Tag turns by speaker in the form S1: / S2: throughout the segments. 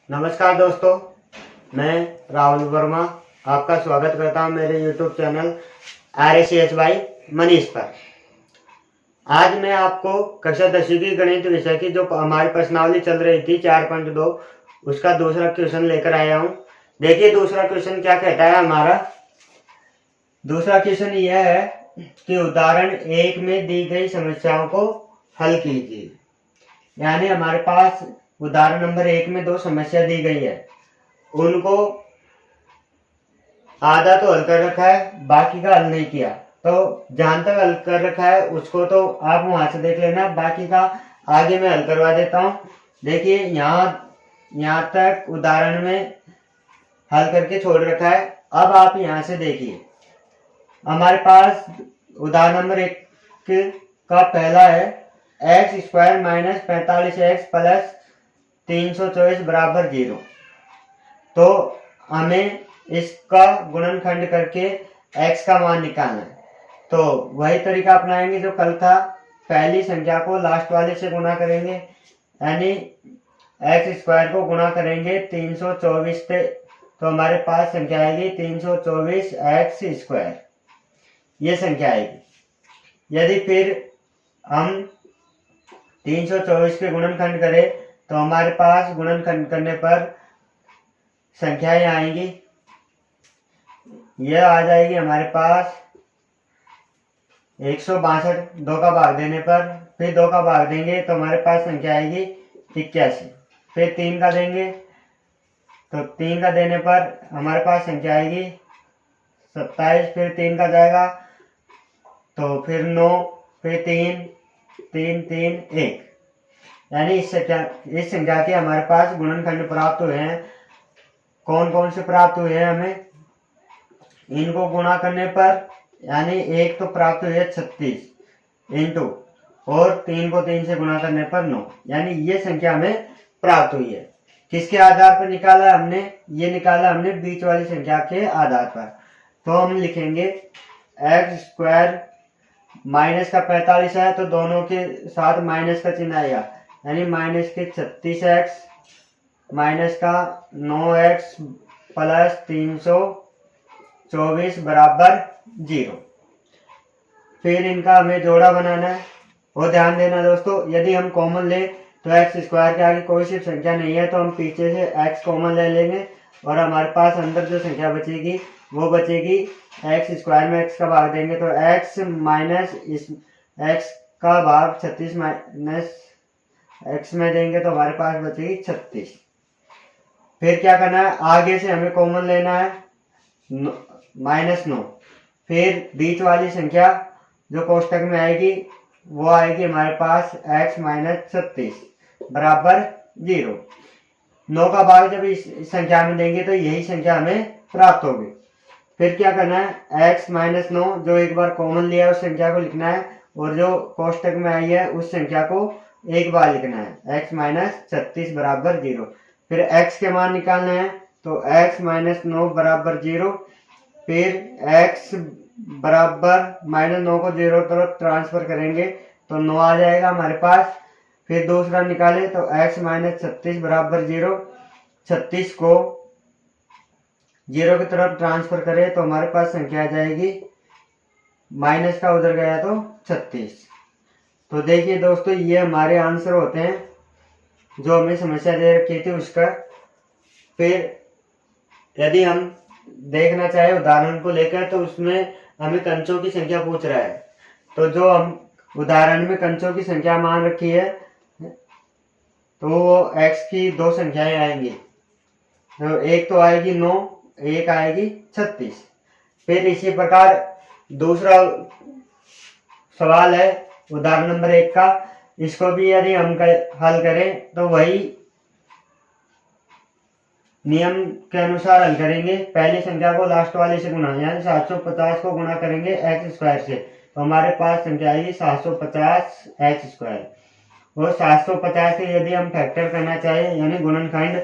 S1: नमस्कार दोस्तों, मैं राहुल वर्मा आपका स्वागत करता हूं मेरे YouTube चैनल RACHY मनीष पर। आज मैं आपको कक्षा 10वीं की गणित विषय की जो हमारी प्रश्नावली चल रही थी 4.2 उसका दूसरा क्वेश्चन लेकर आया हूं। देखिए दूसरा क्वेश्चन क्या कहता है हमारा। दूसरा क्वेश्चन यह है कि उदाहरण 1 में दी गई समस्याओं को हल कीजिए। यानी हमारे पास उदाहरण नंबर 1 में 2 समस्या दी गई है, उनको आधा तो हल कर रखा है, बाकी का हल नहीं किया। तो जहां तक हल कर रखा है उसको तो आप वहां से देख लेना, बाकी का आगे मैं हल करवा देता हूं। देखिए यहाँ तक उदाहरण में हल करके छोड़ रखा है। अब आप यहाँ से देखिए, हमारे पास उदाहरण नंबर 1 का पहला है x square minus 45x plus 324 बराबर 0। तो हमें इसका गुणनखंड करके x का मान निकालना है। तो वही तरीका अपनाएंगे जो कल था। पहली संख्या को लास्ट वाले से गुणा करेंगे, यानी x स्क्वायर को गुणा करेंगे 324 से, तो हमारे पास संख्या आएगी 324x स्क्वायर, ये संख्या आएगी। यदि फिर हम 324 के गुणनखंड करें तो हमारे पास गुणनखंड करने पर संख्याएं आएंगी। यह आ जाएगी हमारे पास 162, 2 का भाग देने पर, फिर 2 का भाग देंगे तो हमारे पास संख्या आएगी 81। फिर 3 का देंगे तो 3 का देने पर हमारे पास संख्या आएगी 27। फिर 3 का जाएगा तो फिर 9, फिर 3, 3, 3, 1। यानी इस संख्या के हमारे पास गुणनखंड प्राप्त हुए हैं। कौन कौन से प्राप्त हुए हैं हमें, इनको गुणा करने पर, यानी एक तो प्राप्त हुए 36 इंटू और 3 को 3 से गुणा करने पर 9, यानी ये संख्या हमें प्राप्त हुई है। किसके आधार पर निकाला हमने, ये निकाला हमने बीच वाली संख्या के आधार पर। तो हम लिखेंगे x स्क्वायर माइनस का 45 है तो दोनों के साथ माइनस का चिन्ह आएगा, यानी माइनस के 36x माइनस का 9x प्लस 324 बराबर 0। फिर इनका हमें जोड़ा बनाना है। और ध्यान देना दोस्तों, यदि हम कॉमन ले तो x स्क्वायर के आगे कोई सी संख्या नहीं है तो हम पीछे से x कॉमन ले लेंगे और हमारे पास अंदर जो संख्या बचेगी वो बचेगी x स्क्वायर में x का भाग देंगे तो x माइनस इस x का भाग 36 माइनस x में देंगे तो हमारे पास बचेगी 36। फिर क्या करना है, आगे से हमें कॉमन लेना है -9। फिर बीच वाली संख्या जो कोष्टक में आएगी वो आएगी हमारे पास x माइनस 36 बराबर 0। 9 का भाग जब इस संख्या में देंगे तो यही संख्या हमें प्राप्त होगी। फिर क्या करना है, x माइनस 9 जो एक बार कॉमन लिया है उस संख्या को लिखना है और जो कोष्टक में आई है उस संख्या को एक बार लिखना है, x माइनस 36 बराबर 0। फिर x के मान निकालना है तो x माइनस 9 बराबर 0। फिर x बराबर -9 को 0 तरफ ट्रांसफर करेंगे तो 9 आ जाएगा हमारे पास। फिर दूसरा निकाले तो x माइनस 36 बराबर 0। 36 को 0 की तरफ ट्रांसफर करें तो हमारे पास संख्या आ जाएगी, माइनस का उधर गया तो 36। तो देखिए दोस्तों, ये हमारे आंसर होते हैं जो हमें समस्या दे रखी थी उसका। फिर यदि हम देखना चाहे उदाहरण को लेकर तो उसमें हमें कंचों की संख्या पूछ रहा है। तो जो हम उदाहरण में कंचों की संख्या मान रखी है तो वो x की 2 संख्याएं आएंगी। तो एक तो आएगी 9, एक आएगी 36। फिर इसी प्रकार दूसरा सवाल है उदाहरण नंबर 1 का, इसको भी यदि हम हल करें तो वही नियम के अनुसार हल करेंगे। पहली संख्या को लास्ट वाले से गुणा, यानी 750 को गुणा करेंगे x स्क्वायर से तो हमारे पास संख्या आएगी 750 x स्क्वायर। और 750 से यदि हम फैक्टर करना चाहें यानी गुणनखंड,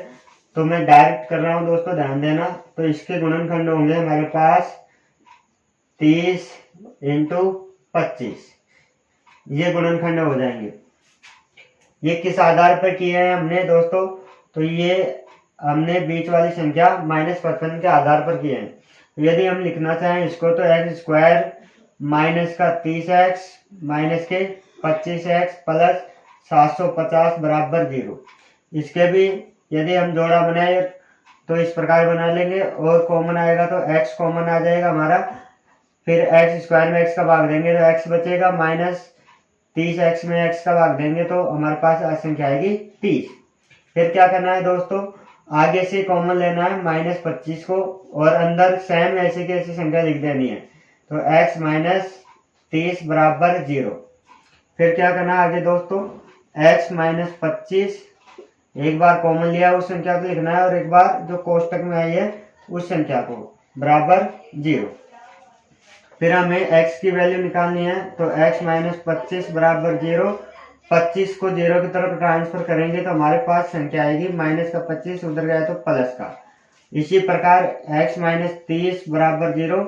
S1: तो मैं डायरेक्ट कर रहा हूं दोस्तों, ध्यान देना। तो इसके गुणनखंड होंगे हमारे पास 30 इंटू 25, ये गुणनखंड हो जाएंगे। ये किस आधार पर किए हैं हमने दोस्तों, तो ये हमने बीच वाली संख्या -55 के आधार पर किए हैं। तो यदि हम लिखना चाहें इसको तो एक्स स्क्वायर माइनस का 30x माइनस के 25x प्लस 750 बराबर 0। इसके भी यदि हम जोड़ा बनाए तो इस प्रकार बना लेंगे और कॉमन आएगा तो x कॉमन आ जाएगा हमारा। फिर एक्स स्क्वायर में x का भाग देंगे तो x बचेगा, माइनस 30x में x का भाग देंगे तो हमारे पास संख्या आएगी 30। फिर क्या करना है दोस्तों, आगे से कॉमन लेना है -25 को और अंदर सेम ऐसी की ऐसी संख्या लिख देनी है। तो x माइनस 30 बराबर 0। फिर क्या करना है आगे दोस्तों, x माइनस 25 एक बार कॉमन लिया उस संख्या को लिखना है और एक बार जो कोष्टक में आई है उस संख्या को बराबर 0। फिर हमें x की वैल्यू निकालनी है तो x माइनस 25 बराबर 0। 25 को 0 की तरफ ट्रांसफर करेंगे तो हमारे पास संख्या आएगी माइनस का 25, उधर गया तो प्लस का। इसी प्रकार x माइनस 30 बराबर 0,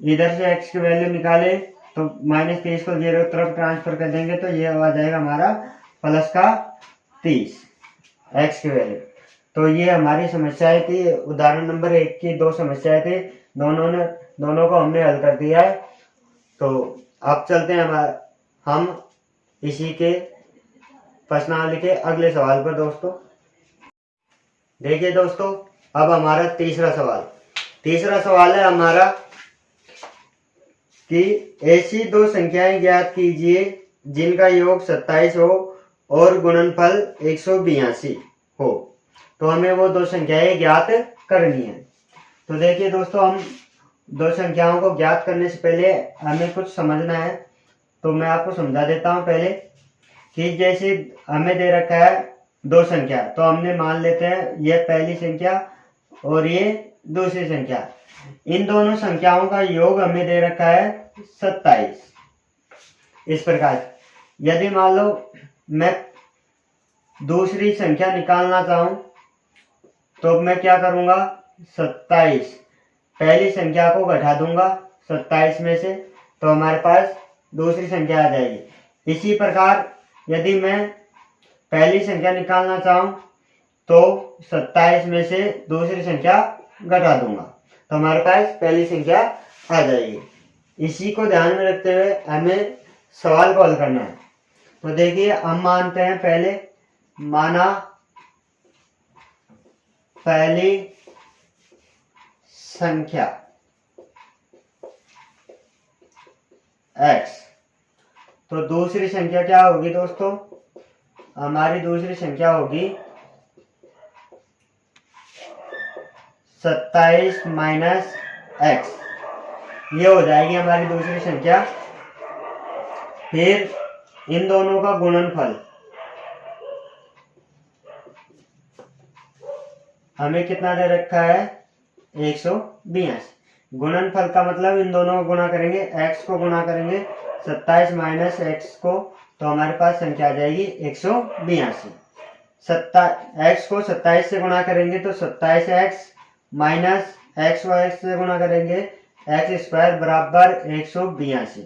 S1: इधर से x की वैल्यू निकाले तो -30 को 0 की तरफ ट्रांसफर कर देंगे तो ये आ जाएगा हमारा प्लस का 30 x की वैल्यू। तो ये हमारी समस्याएं थी, उदाहरण नंबर 1 की 2 समस्याएं थी, दोनों को हमने हल कर दिया है। तो अब चलते हैं हम इसी के प्रश्नावली के अगले सवाल पर दोस्तों। देखिए दोस्तों, अब हमारा तीसरा सवाल है हमारा कि ऐसी 2 संख्याएं ज्ञात कीजिए जिनका योग 27 हो और गुणनफल 182 हो। तो हमें वो 2 संख्याएं ज्ञात करनी है। तो देखिए दोस्तों, हम 2 संख्याओं को ज्ञात करने से पहले हमें कुछ समझना है। तो मैं आपको समझा देता हूं पहले कि जैसे हमें दे रखा है 2 संख्या, तो हमने मान लेते हैं ये पहली संख्या और ये दूसरी संख्या। इन दोनों संख्याओं का योग हमें दे रखा है 27। इस प्रकार यदि मान लो मैं दूसरी संख्या निकालना चाहूं तो मैं क्या करूंगा, 27 पहली संख्या को घटा दूंगा 27 में से, तो हमारे पास दूसरी संख्या आ जाएगी। इसी प्रकार यदि मैं पहली संख्या निकालना चाहूं तो 27 में से दूसरी संख्या घटा दूंगा तो हमारे पास पहली संख्या आ जाएगी। इसी को ध्यान में रखते हुए हमें सवाल को हल करना है। तो देखिए, हम मानते हैं पहले, माना पहली संख्या x, तो दूसरी संख्या क्या होगी दोस्तों, हमारी दूसरी संख्या होगी 27 माइनस x, ये हो जाएगी हमारी दूसरी संख्या। फिर इन दोनों का गुणनफल हमें कितना दे रखा है, 182। गुणनफल का मतलब इन दोनों को गुणा करेंगे, x को गुणा करेंगे 27 माइनस x को, तो हमारे पास संख्या आ जाएगी 182। x को 27 से गुणा करेंगे तो 27x माइनस x को x से गुणा करेंगे x स्क्वायर बराबर 182।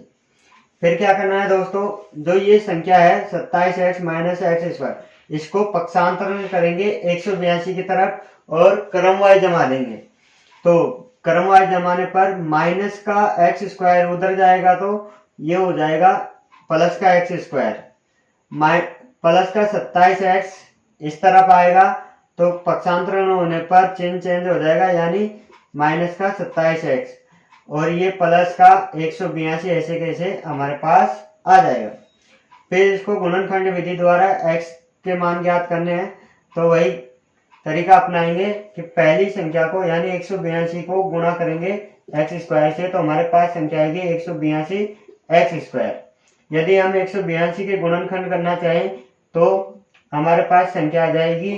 S1: फिर क्या करना है दोस्तों, जो ये संख्या है 27x माइनस x स्क्वायर, इसको पक्षांतरण करेंगे 182 की तरफ और क्रमवार जमा देंगे। तो क्रमवार जमाने पर माइनस का x स्क्वायर उधर जाएगा तो ये हो जाएगा प्लस का x स्क्वायर, प्लस का 27x इस तरफ आएगा तो पक्षांतरण होने पर चिन्ह चेंज हो जाएगा, यानी माइनस का 27x और ये प्लस का 182 ऐसे कैसे हमारे पास आ जाएगा। फिर इसको गुणनखंड विधि द्वारा x के मान ज्ञात करने हैं, तो वही तरीका अपनाएंगे कि पहली संख्या को यानी 182 को गुणा करेंगे x स्क्वायर से, तो हमारे पास संख्या आएगी 182 x स्क्वायर। यदि हम 182 के गुणनखंड करना चाहें तो हमारे पास संख्या आ जाएगी,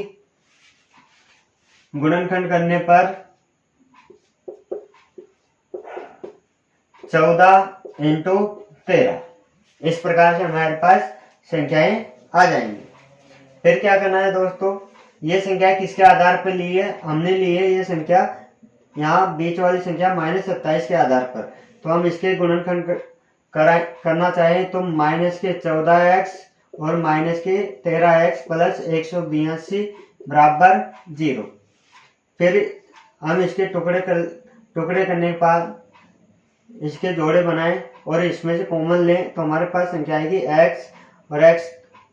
S1: गुणनखंड करने पर 14 इंटू 13, इस प्रकार से हमारे पास संख्याएं आ जाएंगी। फिर क्या करना है दोस्तों, ये संख्या किसके आधार पर ली है, हमने ली है ये संख्या यहाँ बीच वाली संख्या -27 के आधार पर। तो हम इसके गुणनखंड करना चाहें तो माइनस के 14x और माइनस के 13x प्लस 182 बराबर 0। फिर हम इसके टुकड़े करने के बाद इसके जोड़े बनाएं और इसमें से कॉमन लें तो हमारे पास संख्या आएगी x, और x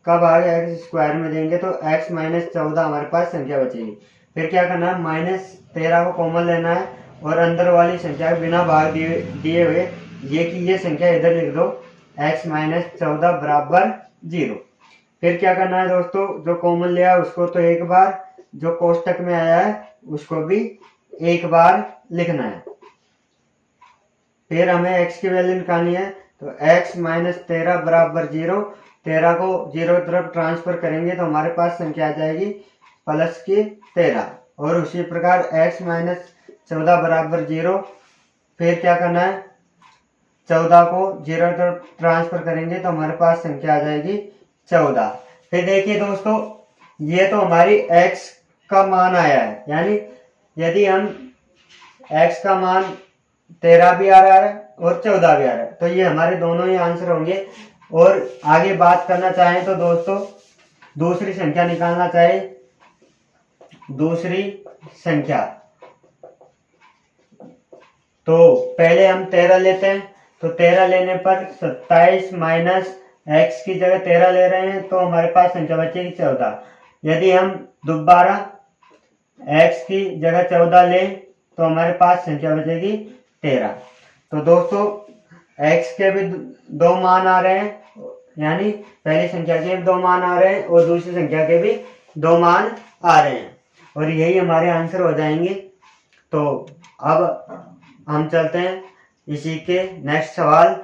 S1: का भाग x स्क्वायर में देंगे तो x माइनस 14 हमारे पास संख्या बचेगी। फिर क्या करना है, माइनस 13 को कॉमन लेना है और अंदर वाली संख्या बिना भाग दिए हुए ये संख्या इधर लिख दो, x माइनस 14 बराबर 0। फिर क्या करना है दोस्तों, जो कॉमन लिया उसको तो एक बार, जो कोष्टक में आया है उसको भी एक बार लिखना है। फिर हमें x की वैल्यू निकालनी है तो x माइनस 13 बराबर 0, 13 को 0 तरफ ट्रांसफर करेंगे तो हमारे पास संख्या आ जाएगी प्लस की 13। और उसी प्रकार x माइनस 14 बराबर 0, फिर क्या करना है, 14 को 0 तरफ ट्रांसफर करेंगे तो हमारे पास संख्या आ जाएगी 14। फिर देखिए दोस्तों, ये तो हमारी x का मान आया है, यानी यदि हम x का मान 13 भी आ रहा है और 14 भी आ रहा है तो ये हमारे दोनों ही आंसर होंगे। और आगे बात करना चाहें तो दोस्तों दूसरी संख्या निकालना चाहे, दूसरी संख्या तो पहले हम 13 लेते हैं तो 13 लेने पर 27 माइनस x की जगह 13 ले रहे हैं तो हमारे पास संख्या बचेगी 14। यदि हम दोबारा x की जगह 14 लें तो हमारे पास संख्या बचेगी 13। तो दोस्तों x के भी दो मान आ रहे हैं, यानी पहली संख्या के भी दो मान आ रहे हैं और दूसरी संख्या के भी दो मान आ रहे हैं और यही हमारे आंसर हो जाएंगे। तो अब हम चलते हैं इसी के नेक्स्ट सवाल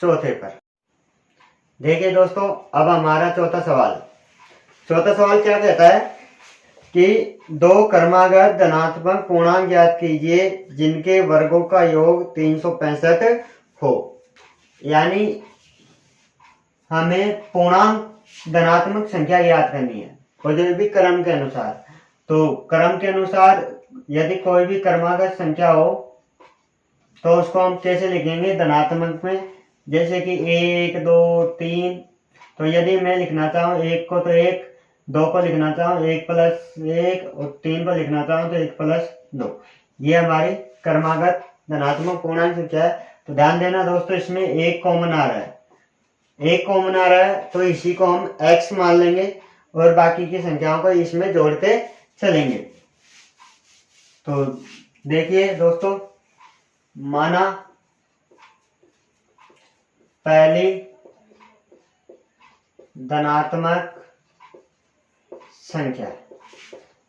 S1: चौथे पर। देखिए दोस्तों, अब हमारा चौथा सवाल क्या कहता है कि दो क्रमागत धनात्मक पूर्णांक ज्ञात कीजिए जिनके वर्गों का योग 365 हो। यानी हमें पूर्णांक धनात्मक संख्या ज्ञात करनी है और जो भी क्रम के अनुसार, तो क्रम के अनुसार यदि कोई भी क्रमागत संख्या हो तो उसको हम कैसे लिखेंगे धनात्मक में, जैसे कि 1 2 3। तो यदि मैं लिखना चाहूँ 1 को तो 1, 2 को लिखना चाहूँ 1 प्लस 1 और 3 को लिखना चाहूँ तो 1 प्लस 2, ये हमारी क्रमागत धनात्मक पूर्णांक संख्या है। तो ध्यान देना दोस्तों, इसमें एक कॉमन आ रहा है तो इसी को हम x मान लेंगे और बाकी की संख्याओं को इसमें जोड़ते चलेंगे। तो देखिए दोस्तों, माना पहली धनात्मक संख्या,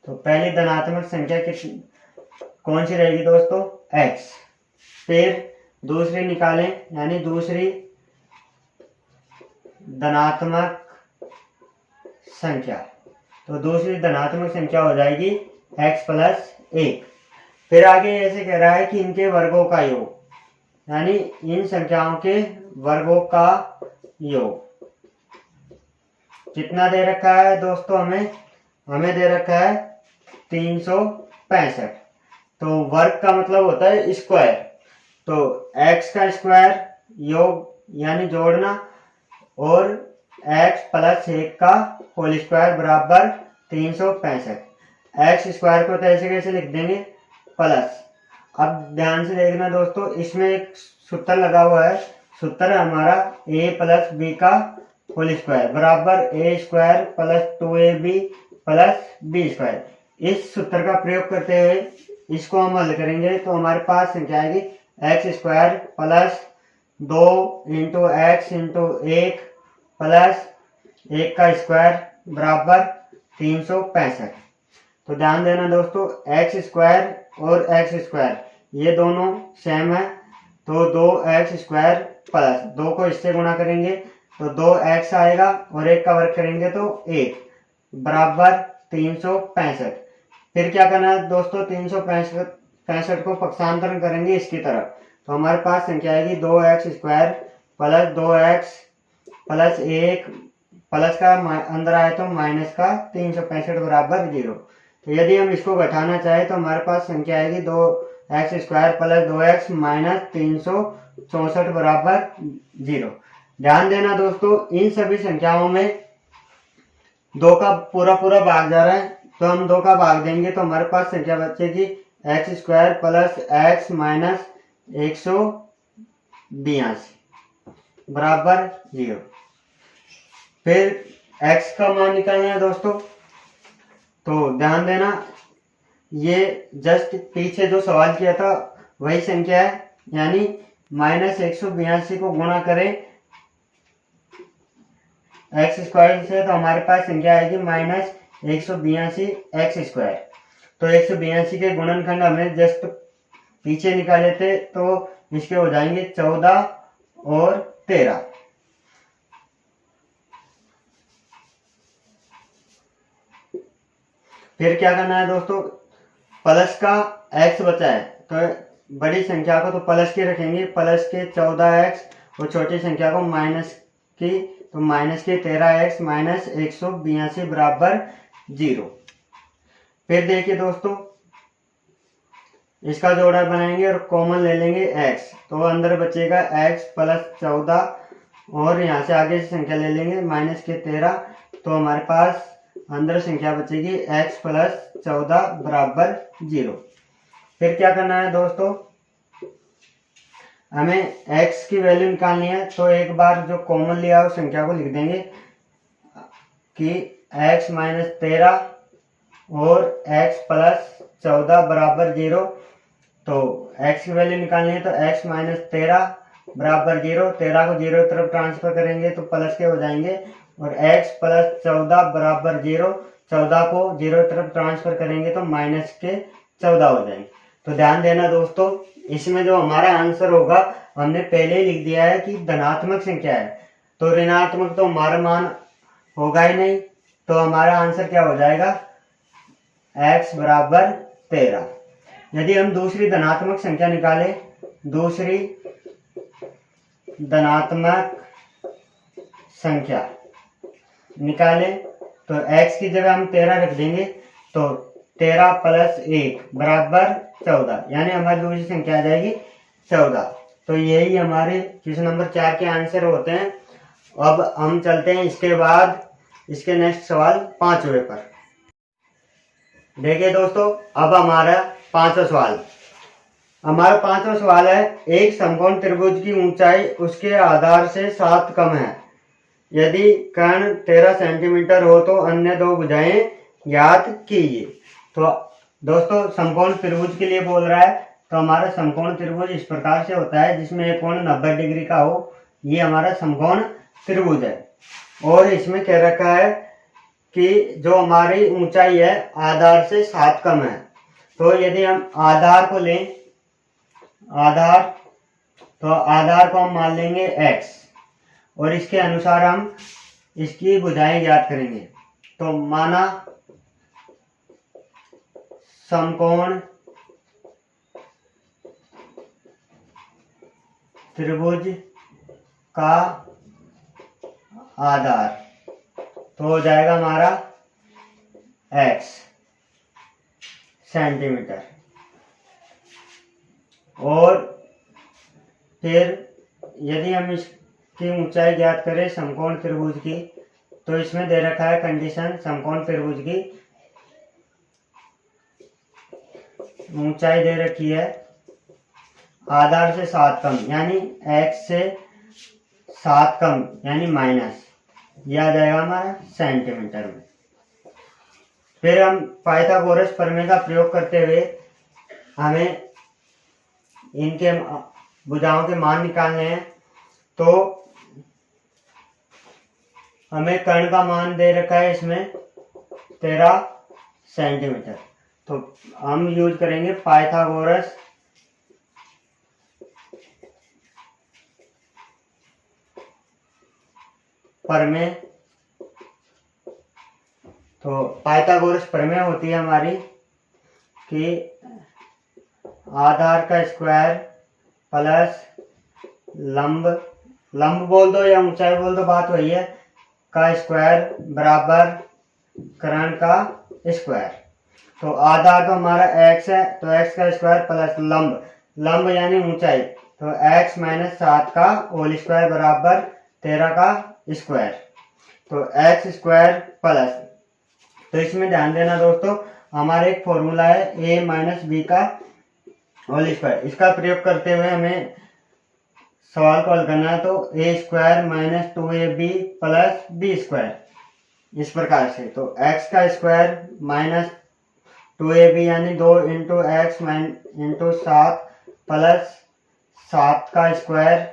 S1: तो पहली धनात्मक संख्या कौन सी रहेगी दोस्तों, x। फिर दूसरी निकालें, यानी दूसरी धनात्मक संख्या, तो दूसरी धनात्मक संख्या हो जाएगी x प्लस 1। फिर आगे ऐसे कह रहा है कि इनके वर्गों का योग, यानी इन संख्याओं के वर्गों का योग कितना दे रखा है दोस्तों, हमें दे रखा है 365। तो वर्ग का मतलब होता है स्क्वायर, तो x का स्क्वायर योग यानी जोड़ना और x प्लस 1 का होल स्क्वायर बराबर 365। x स्क्वायर को तो ऐसे कैसे लिख देंगे, प्लस। अब ध्यान से देखना दोस्तों, इसमें एक सूत्र लगा हुआ है, सूत्र हमारा a प्लस बी का होल स्क्वायर बराबर a square plus 2ab plus B square. इस सूत्र का प्रयोग करते हुए इसको हम हल करेंगे तो हमारे पास संख्या आएगी x square plus 2 into x into 1 plus 1 का स्क्वायर बराबर 365। तो ध्यान देना दोस्तों, एक्स स्क्वायर और एक्स स्क्वायर ये दोनों सेम है, तो 2x स्क्वायर प्लस 2 को इससे गुणा करेंगे तो 2x आएगा और 1 का वर्ग करेंगे तो 1 बराबर 365। फिर क्या करना है दोस्तों, 365 को पक्षांतरण करेंगे इसकी तरफ तो हमारे पास संख्या आएगी 2x square plus 2x plus 1 plus का अंदर आए तो माइनस का 365 बराबर 0। तो यदि हम इसको घटाना चाहे तो हमारे पास संख्या आएगी 2x square plus 2x minus 364 बराबर 0। ध्यान देना दोस्तों, इन सभी संख्याओं में 2 का पूरा भाग जा रहा है तो हम 2 का भाग देंगे तो हमारे पास संख्या बचेगी x square plus x minus 182 बराबर 0। फिर x का मान निकालना है दोस्तों, तो ध्यान देना ये जस्ट पीछे जो सवाल किया था वही संख्या है, यानी माइनस 182 को गुणा करें एक्स स्क्वायर से तो हमारे पास संख्या आएगी माइनस 182 एक्स स्क्वायर। तो 182 के गुणनखंड हमने जस्ट पीछे निकाले थे तो इसके हो जाएंगे 14 और 13। फिर क्या करना है दोस्तों, प्लस का x बचा है तो बड़ी संख्या को तो प्लस की रखेंगे, प्लस के 14x और छोटी संख्या को माइनस की तो माइनस के 13x माइनस 182 बराबर 0। फिर देखिए दोस्तों इसका जोड़ा बनाएंगे और कॉमन ले लेंगे x, तो अंदर बचेगा x प्लस 14 और यहाँ से आगे से संख्या ले लेंगे माइनस के 13, तो हमारे पास अंदर संख्या बचेगी x प्लस 14 बराबर 0। फिर क्या करना है दोस्तों, हमें x की वैल्यू निकालनी है, तो एक बार जो कॉमन लिया उस संख्या को लिख देंगे कि x माइनस 13 और x प्लस 14 बराबर 0। तो x की वैल्यू निकालनी है तो x माइनस 13 बराबर 0, 13 को 0 तरफ ट्रांसफर करेंगे तो प्लस के हो जाएंगे और x प्लस 14 बराबर 0, 14 को 0 तरफ ट्रांसफर करेंगे तो माइनस के 14 हो जाएंगे। तो ध्यान देना दोस्तों इसमें जो हमारा आंसर होगा हमने पहले ही लिख दिया है कि धनात्मक संख्या है, तो ऋणात्मक तो हमारा मान होगा ही नहीं, तो हमारा आंसर क्या हो जाएगा x बराबर 13। यदि हम दूसरी धनात्मक संख्या निकालें, दूसरी धनात्मक संख्या निकालें तो x की जगह हम 13 रख देंगे, तो 13 प्लस 1 बराबर 14, यानी हमारी दूसरी संख्या आ जाएगी 14। तो यही हमारे क्वेश्चन नंबर 4 के आंसर होते हैं। अब हम चलते हैं इसके बाद इसके नेक्स्ट सवाल 5वें पर। देखिए दोस्तों अब हमारा 5वां सवाल, हमारा 5वां सवाल है एक समकोण त्रिभुज की ऊंचाई उसके आधार से 7 कम है, यदि कर्ण 13 सेंटीमीटर हो तो अन्य दो भुजाएं ज्ञात कीजिए। तो दोस्तों समकोण त्रिभुज के लिए बोल रहा है, तो हमारा समकोण त्रिभुज इस प्रकार से होता है जिसमें एक कोण 90 डिग्री का हो, ये हमारा समकोण त्रिभुज है। और इसमें कह रखा है कि जो हमारी ऊंचाई है आधार से 7 कम है, तो यदि हम आधार को लें, आधार तो आधार को हम मान लेंगे x और इसके अनुसार हम इसकी भुजाएं ज्ञात करेंगे। तो माना समकोण त्रिभुज का आधार तो हो जाएगा हमारा x सेंटीमीटर, और फिर यदि हम इसकी ऊंचाई ज्ञात करें समकोण त्रिभुज की, तो इसमें दे रखा है कंडीशन समकोण त्रिभुज की ऊंचाई दे रखी है आधार से 7 कम, यानी x से 7 कम यानी माइनस, यह आ जाएगा हमारा सेंटीमीटर में। फिर हम पाइथागोरस प्रमेय का प्रयोग करते हुए हमें इनके भुजाओं के मान निकालने हैं। तो हमें कर्ण का मान दे रखा है इसमें 13 सेंटीमीटर, तो हम यूज करेंगे पाइथागोरस प्रमेय। तो पाइथागोरस प्रमेय होती है हमारी कि आधार का स्क्वायर प्लस लंब, लंब बोल दो या ऊंचाई बोल दो बात वही है, का स्क्वायर बराबर कर्ण का स्क्वायर। तो आधार तो हमारा x है, तो x का स्क्वायर प्लस लंब, लंब यानी ऊंचाई, तो x माइनस 7 का होल स्क्वायर बराबर 13 का स्क्वायर। तो x स्क्वायर प्लस तो इसमें ध्यान देना दोस्तों, हमारा एक फॉर्मूला है a माइनस बी का होल स्क्वायर। इसका प्रयोग करते हुए हमें सवाल को हल करना है। तो a square minus 2ab plus B square, इस प्रकार से। तो x का स्क्वायर माइनस 2ab यानी 2 इंटू एक्स इंटू 7 प्लस 7 का स्क्वायर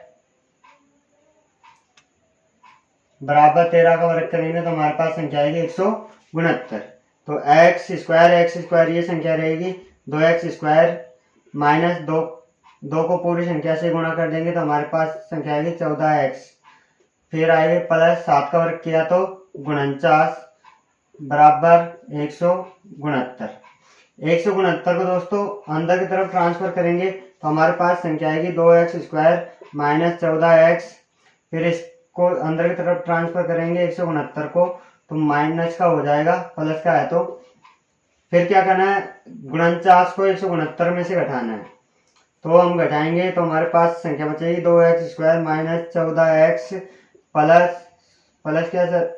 S1: बराबर 13 का वर्ग करेंगे तो हमारे पास संख्या आएगी 169। तो एक्स स्क्वायर ये संख्या रहेगी 2x स्क्वायर माइनस 2 को पूरी संख्या से गुणा कर देंगे तो हमारे पास संख्या आएगी 14x। फिर आएगी प्लस 7 का वर्ग किया तो 49 बराबर 169। 169 को दोस्तों अंदर की तरफ ट्रांसफर करेंगे तो हमारे पास संख्या आएगी 2x स्क्वायर माइनस 14x। फिर इसको अंदर की तरफ ट्रांसफर करेंगे 169 को, तो माइनस का हो जाएगा, प्लस का है। तो फिर क्या करना है, 49 को 169 में से घटाना है। तो हम घटाएंगे तो हमारे पास संख्या बचेगी 2x square minus 14x plus क्या सर,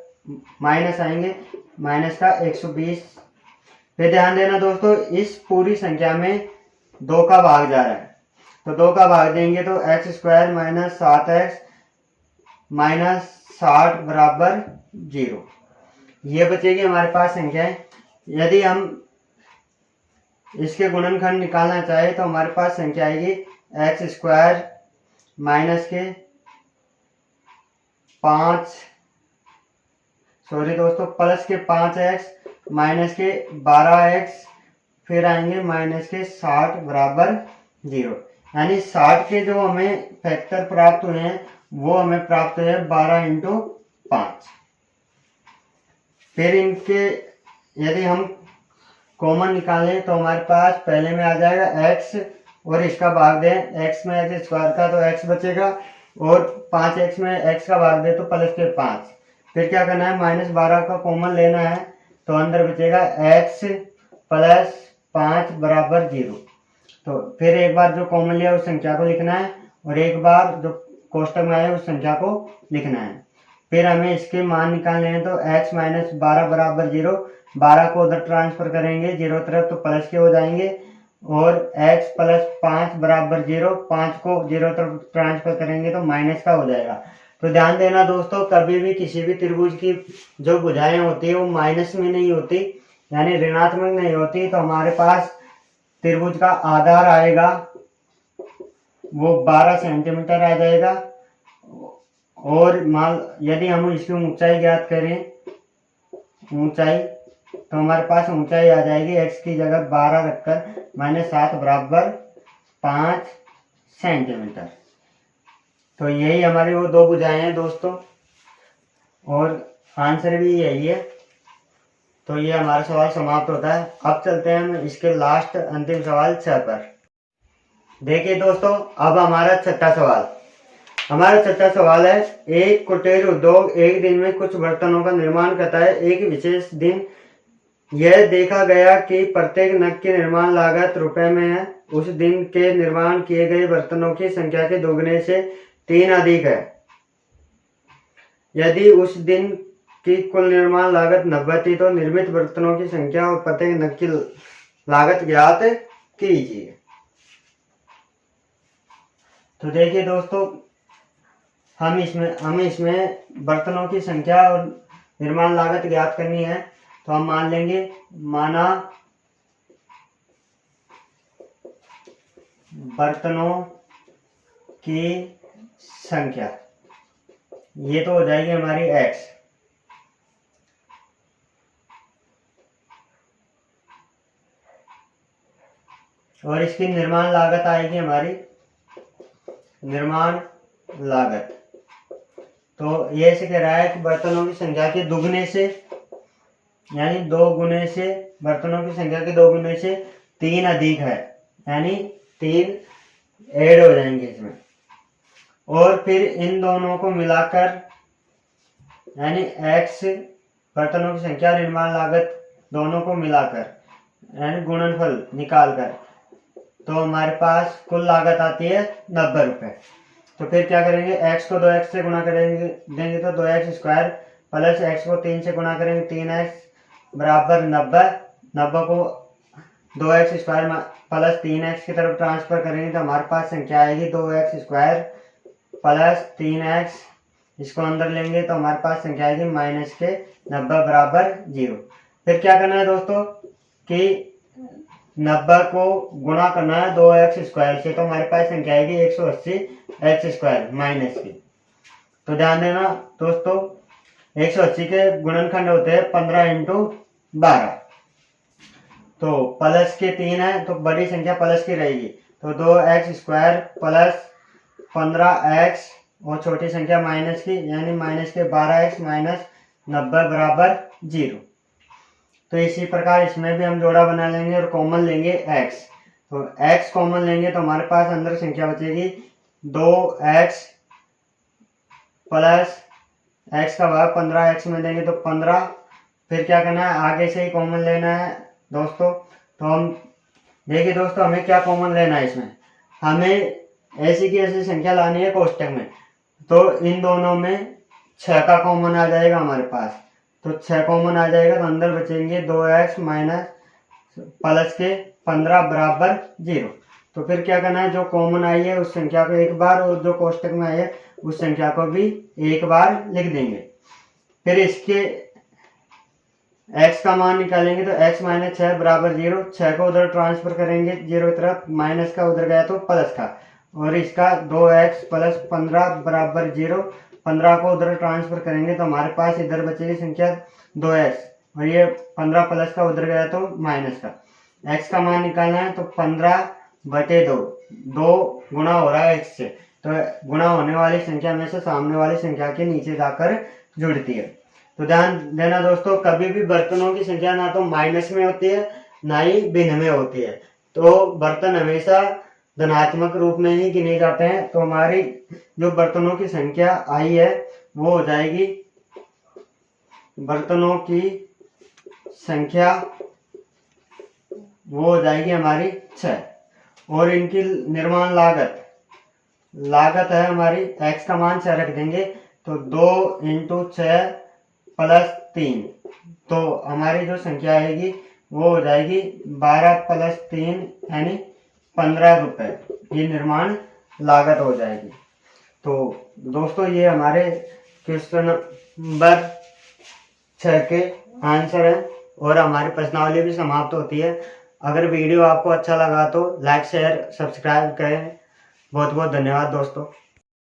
S1: माइनस आएंगे, माइनस का 120। फिर ध्यान देना दोस्तों, इस पूरी संख्या में 2 का भाग जा रहा है, तो 2 का भाग देंगे तो x square minus 7x minus 60 बराबर 0। ये बचेगी हमारे पास संख्याएं। यदि हम इसके गुणनखंड निकालना चाहे तो हमारे पास संख्या आएगी x स्क्वायर माइनस के 5 प्लस के 5x माइनस के 12x, फिर आएंगे माइनस के 60 बराबर 0। यानी 60 के जो हमें फैक्टर प्राप्त हुए हैं वो हमें प्राप्त हुए 12 इंटू 5। फिर इनके यदि हम कॉमन निकालें तो हमारे पास पहले में आ जाएगा x और इसका भाग दें, x में x स्क्वायर का तो x बचेगा और 5x में x का भाग दें तो प्लस के 5। फिर क्या करना है, माइनस 12 का कॉमन लेना है तो अंदर बचेगा x प्लस 5 बराबर 0। तो फिर एक बार जो कॉमन लिया उस संख्या को लिखना है और एक बार जो कोष्टक में आए उस संख्या को लिखना है। फिर हमें इसके मान निकालने हैं तो x माइनस 12 बराबर 0, 12 को उधर ट्रांसफर करेंगे 0 तरफ तो प्लस के हो जाएंगे, और x प्लस 5 बराबर 0, 5 को 0 तरफ ट्रांसफर करेंगे तो माइनस का हो जाएगा। तो ध्यान देना दोस्तों, कभी भी किसी भी त्रिभुज की जो भुजाएं होती है वो माइनस में नहीं होती, यानी ऋणात्मक नहीं होती। तो हमारे पास त्रिभुज का आधार आएगा वो 12 सेंटीमीटर आ जाएगा, और मान यदि हम इसकी ऊंचाई ज्ञात करें, ऊंचाई, तो हमारे पास ऊंचाई आ जाएगी x की जगह 12 रखकर माइनस 7 बराबर 5 सेंटीमीटर। तो यही हमारी वो दो भुजाएं हैं दोस्तों, और आंसर भी यही है। तो ये हमारा सवाल समाप्त होता है। अब चलते हैं हम इसके लास्ट अंतिम सवाल 6 पर। देखिए दोस्तों, अब हमारा छठा सवाल। हमारा छठा सवाल है, एक कुटीर उद्योग एक दिन में कुछ बर्तनों का निर्माण करता है। एक विशेष दिन यह देखा गया कि प्रत्येक नग की निर्माण लागत रुपए में है। उस दिन के निर्माण किए गए बर्तनों की संख्या के दोगुने से 3 अधिक है। यदि उस दिन की कुल निर्माण लागत 90 थी तो निर्मित बर्तनों की संख्या और प्रत्येक नग की लागत ज्ञात कीजिए। तो देखिए दोस्तों, हम इसमें बर्तनों की संख्या और निर्माण लागत ज्ञात करनी है। तो हम मान लेंगे, माना बर्तनों की संख्या, ये तो हो जाएगी हमारी x, और इसकी निर्माण लागत आएगी हमारी निर्माण लागत। तो ये ऐसे कह रहा है कि बर्तनों की संख्या के दुगने से, यानी 2 गुने से, बर्तनों की संख्या के 2 गुने से 3 अधिक है, यानी 3 ऐड हो जाएंगे इसमें। और फिर इन दोनों को मिलाकर, यानी x बर्तनों की संख्या निर्माण लागत दोनों को मिलाकर, यानी गुणनफल निकालकर, तो हमारे पास कुल लागत आती है 90 रुपए। तो फिर क्या करेंगे, x को 2x से गुणा करेंगे देंगे तो 2x स्क्वायर प्लस x को 3 से गुणा करेंगे 3x बराबर 90। 90 को 2x² प्लस 3x की तरफ ट्रांसफर करेंगे तो हमारे पास संख्या आएगी 2x² प्लस 3x। इसको अंदर लेंगे तो हमारे पास संख्या आएगी -90 बराबर 0। फिर क्या करना है दोस्तों कि 90 को गुणा करना है 2x² से, तो हमारे पास संख्या आएगी 180x² माइनस की। तो ध्यान देना दोस्तों 180 के गुणनखंड होते हैं 15 × 12। तो प्लस के 3 है तो बड़ी संख्या प्लस की रहेगी, तो 2x² प्लस 15x और छोटी संख्या माइनस की, यानी माइनस के 12x माइनस 90 बराबर 0। तो इसी प्रकार इसमें भी हम जोड़ा बना लेंगे और कॉमन लेंगे x। तो x कॉमन लेंगे तो हमारे पास अंदर संख्या बचेगी 2x प्लस x का भाग 15x में देंगे तो 15। फिर क्या करना है आगे से ही कॉमन लेना है दोस्तों। तो हम देखिए दोस्तों हमें क्या कॉमन लेना है इसमें, हमें ऐसी की ऐसी संख्या लानी है कोष्टक में। तो इन दोनों में 6 का कॉमन आ जाएगा हमारे पास, तो 6 कॉमन आ जाएगा तो अंदर बचेंगे 2x माइनस प्लस के 15 बराबर 0। तो फिर क्या करना है जो कॉमन आई है उस संख्या को एक बार और जो कोष्टक में आई है उस संख्या को भी एक बार लिख देंगे। फिर इसके x का मान निकालेंगे तो x माइनस 6 बराबर 0। 6 को उधर ट्रांसफर करेंगे 0 की तरफ, माइनस का उधर गया तो प्लस का, और इसका 2x प्लस 15 बराबर 0। 15 को उधर ट्रांसफर करेंगे तो हमारे पास इधर बचेगी संख्या 2x, और ये 15 प्लस का उधर गया तो माइनस का। x का मान निकालना है तो 15/2, 2 गुणा हो रहा है x से, तो गुणा होने वाली संख्या में से सामने वाली संख्या के नीचे जाकर जुड़ती है। तो ध्यान देना दोस्तों कभी भी बर्तनों की संख्या ना तो माइनस में होती है ना ही भिन्न में होती है। तो बर्तन हमेशा धनात्मक रूप में ही गिने जाते हैं। तो हमारी जो बर्तनों की संख्या आई है वो हो जाएगी, बर्तनों की संख्या वो हो जाएगी हमारी 6। और इनकी निर्माण लागत है हमारी, x का मान 6 रख देंगे तो 2 × 6 प्लस 3, तो हमारी जो संख्या आएगी वो हो जाएगी 12 प्लस 3 यानी 15 रुपए, ये निर्माण लागत हो जाएगी। तो दोस्तों ये हमारे क्वेश्चन नंबर 6 के आंसर है और हमारी प्रश्नावली भी समाप्त होती है। अगर वीडियो आपको अच्छा लगा तो लाइक शेयर सब्सक्राइब करें। बहुत बहुत धन्यवाद दोस्तों।